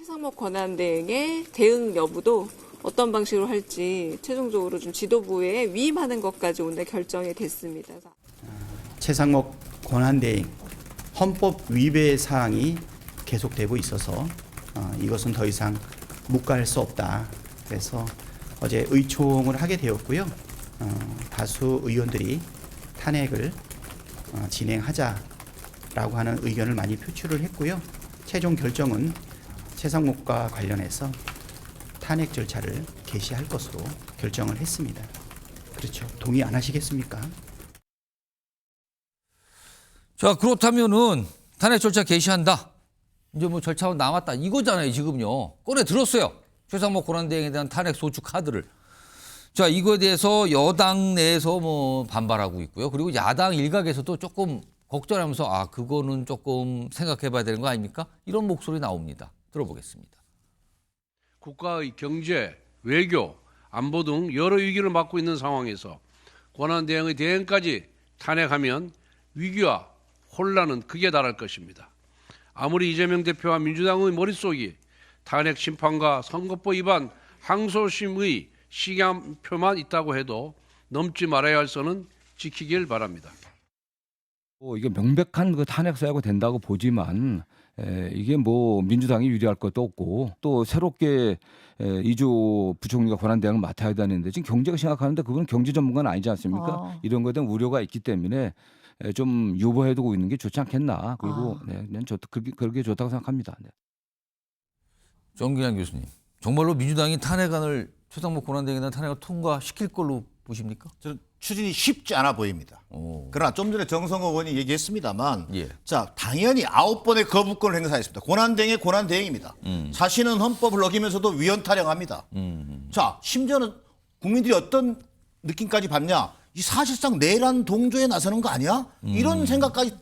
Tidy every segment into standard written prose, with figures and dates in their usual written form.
최상목 권한대행의 대응 여부도 어떤 방식으로 할지 최종적으로 좀 지도부에 위임하는 것까지 오늘 결정이 됐습니다. 최상목 권한대행 헌법 위배 사항이 계속되고 있어서 이것은 더 이상 묵과할 수 없다. 그래서 어제 의총을 하게 되었고요. 다수 의원들이 탄핵을 진행하자라고 하는 의견을 많이 표출을 했고요. 최종 결정은 최상목과 관련해서 탄핵 절차를 개시할 것으로 결정을 했습니다. 그렇죠. 동의 안 하시겠습니까? 자, 그렇다면은 탄핵 절차 개시한다. 이제 뭐 절차가 남았다. 이거잖아요, 지금요. 꺼내 들었어요. 최상목 권한대행에 대한 탄핵 소추 카드를. 자, 이거에 대해서 여당 내에서 뭐 반발하고 있고요. 그리고 야당 일각에서도 조금 걱정하면서 그거는 조금 생각해 봐야 되는 거 아닙니까? 이런 목소리 나옵니다. 들어보겠습니다. 국가의 경제, 외교, 안보 등 여러 위기를 맞고 있는 상황에서 권한대행의 대행까지 탄핵하면 위기와 혼란은 극에 달할 것입니다. 아무리 이재명 대표와 민주당의 머릿속이 탄핵 심판과 선거법 위반 항소심의 시간표만 있다고 해도 넘지 말아야 할 선은 지키길 바랍니다. 이게 명백한 그 탄핵 사유가 된다고 보지만 이게 뭐 민주당이 유리할 것도 없고 또 새롭게 이주 부총리가 권한대행을 맡아야 되는데 지금 경제가 심각한데 그건 경제 전문가는 아니지 않습니까? 이런 거에 대한 우려가 있기 때문에 좀 유보해두고 있는 게 좋지 않겠나. 그리고 그냥 그렇게 좋다고 생각합니다. 네. 정기환 교수님, 정말로 민주당이 탄핵안을 최상목 권한대행에 대한 탄핵을 통과시킬 걸로 보십니까? 저는 추진이 쉽지 않아 보입니다. 그러나 좀 전에 정성호 의원이 얘기했습니다만 자, 당연히 9번의 거부권을 행사했습니다. 권한대행의 권한대행입니다. 자신은 헌법을 어기면서도 위헌 타령합니다. 자, 심지어는 국민들이 어떤 느낌까지 받냐? 이 사실상 내란 동조에 나서는 거 아니야? 이런 생각까지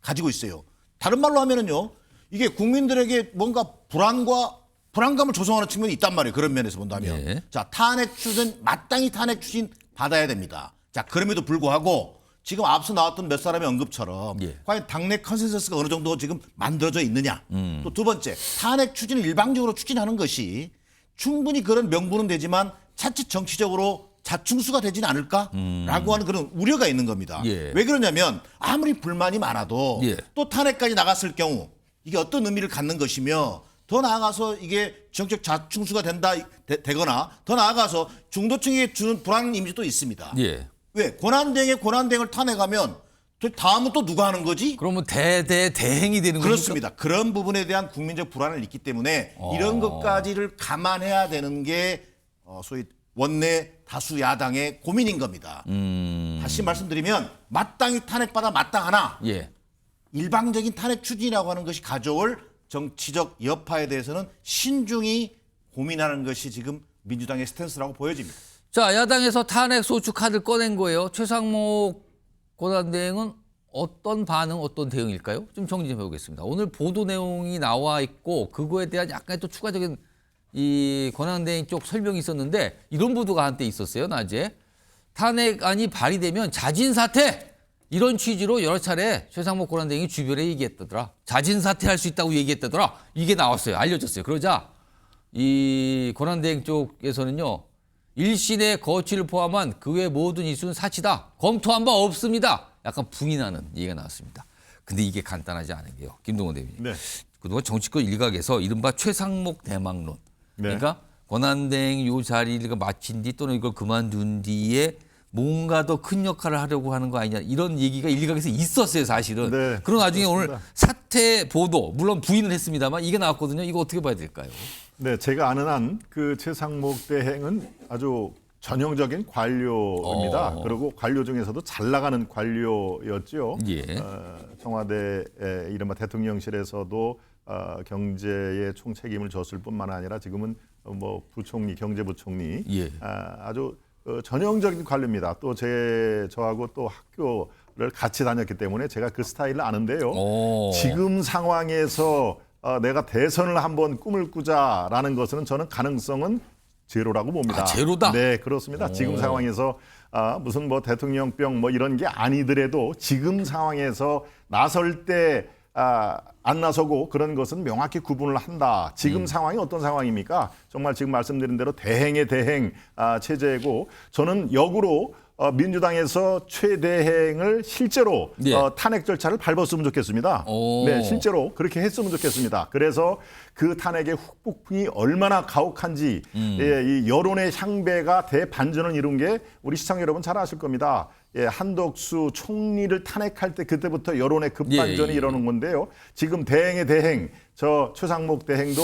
가지고 있어요. 다른 말로 하면은요, 이게 국민들에게 뭔가 불안감을 조성하는 측면이 있단 말이에요. 그런 면에서 본다면. 네. 자, 탄핵 추진, 마땅히 탄핵 추진 받아야 됩니다. 자, 그럼에도 불구하고 지금 앞서 나왔던 몇 사람의 언급처럼 과연 당내 컨센서스가 어느 정도 지금 만들어져 있느냐. 또 두 번째, 탄핵 추진을 일방적으로 추진하는 것이 충분히 그런 명분은 되지만 자칫 정치적으로 자충수가 되지는 않을까라고 하는 그런 우려가 있는 겁니다. 왜 그러냐면 아무리 불만이 많아도 또 탄핵까지 나갔을 경우 이게 어떤 의미를 갖는 것이며 더 나아가서 이게 정책 자충수가 되거나 더 나아가서 중도층에 주는 불안 이미지도 있습니다. 왜? 권한대행의 권한대행을 탄핵하면 다음은 또 누가 하는 거지? 그러면 대행이 되는 거죠? 그렇습니다. 그런 부분에 대한 국민적 불안을 있기 때문에 이런 것까지를 감안해야 되는 게 소위 원내 다수 야당의 고민인 겁니다. 다시 말씀드리면 마땅히 탄핵받아 마땅하나 일방적인 탄핵 추진이라고 하는 것이 가져올 정치적 여파에 대해서는 신중히 고민하는 것이 지금 민주당의 스탠스라고 보여집니다. 자, 야당에서 탄핵 소추 카드를 꺼낸 거예요. 최상목 권한대행은 어떤 반응, 어떤 대응일까요? 좀 정리 좀 해보겠습니다. 오늘 보도 내용이 나와 있고 그거에 대한 약간 또 추가적인 이 권한대행 쪽 설명이 있었는데 이런 보도가 한때 있었어요, 낮에. 탄핵안이 발의되면 자진 사퇴! 이런 취지로 여러 차례 최상목 권한대행이 주변에 얘기했다더라. 자진 사퇴할 수 있다고 얘기했다더라. 이게 나왔어요. 알려졌어요. 그러자 이 권한대행 쪽에서는요. 1심의 거취를 포함한 그 외 모든 이수는 사치다. 검토한 바 없습니다. 약간 부인하는 얘기가 나왔습니다. 근데 이게 간단하지 않은 게요. 김동원 대변인. 그동안 정치권 일각에서 이른바 최상목 대망론. 그러니까 권한대행 요 자리를 마친 뒤 또는 이걸 그만둔 뒤에 뭔가 더 큰 역할을 하려고 하는 거 아니냐 이런 얘기가 일각에서 있었어요, 사실은. 그런 와중에 오늘 사퇴 보도 물론 부인을 했습니다만 이게 나왔거든요. 이거 어떻게 봐야 될까요? 네, 제가 아는 한 그 최상목 대행은 아주 전형적인 관료입니다. 그리고 관료 중에서도 잘 나가는 관료였죠. 청와대 이른바 대통령실에서도 경제에 총책임을 졌을 뿐만 아니라 지금은 뭐 부총리, 경제부총리 아주 전형적인 관료입니다. 또 저하고 또 학교를 같이 다녔기 때문에 제가 그 스타일을 아는데요. 지금 상황에서 내가 대선을 한번 꿈을 꾸자라는 것은 저는 가능성은 제로라고 봅니다. 제로다? 네, 그렇습니다. 지금 상황에서 무슨 뭐 대통령병 뭐 이런 게 아니더라도 지금 상황에서 나설 때 안 나서고 그런 것은 명확히 구분을 한다. 지금 상황이 어떤 상황입니까? 정말 지금 말씀드린 대로 대행의 대행 체제고 저는 역으로 민주당에서 최대행을 실제로 예. 탄핵 절차를 밟았으면 좋겠습니다. 오. 네, 실제로 그렇게 했으면 좋겠습니다. 그래서 그 탄핵의 후폭풍이 얼마나 가혹한지 예, 이 여론의 향배가 대반전을 이룬 게 우리 시청자 여러분 잘 아실 겁니다. 예, 한덕수 총리를 탄핵할 때 그때부터 여론의 급반전이 예. 일어난 건데요. 지금 대행의 대행, 저 최상목 대행도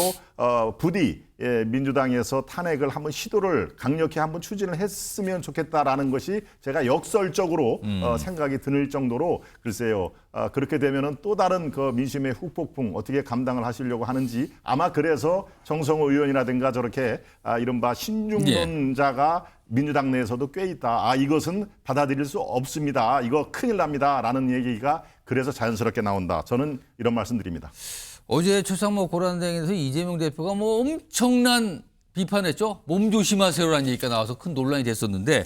부디 민주당에서 탄핵을 한번 시도를 강력히 한번 추진을 했으면 좋겠다라는 것이 제가 역설적으로 생각이 드는 정도로 글쎄요. 그렇게 되면은 또 다른 그 민심의 후폭풍 어떻게 감당을 하시려고 하는지 아마 그래서 정성호 의원이라든가 저렇게 이른바 신중론자가 민주당 내에서도 꽤 있다. 이것은 받아들일 수 없습니다. 이거 큰일 납니다라는 얘기가 그래서 자연스럽게 나온다. 저는 이런 말씀드립니다. 어제 최상목 고란대행에서 이재명 대표가 뭐 엄청난 비판했죠. 몸 조심하세요라는 얘기가 나와서 큰 논란이 됐었는데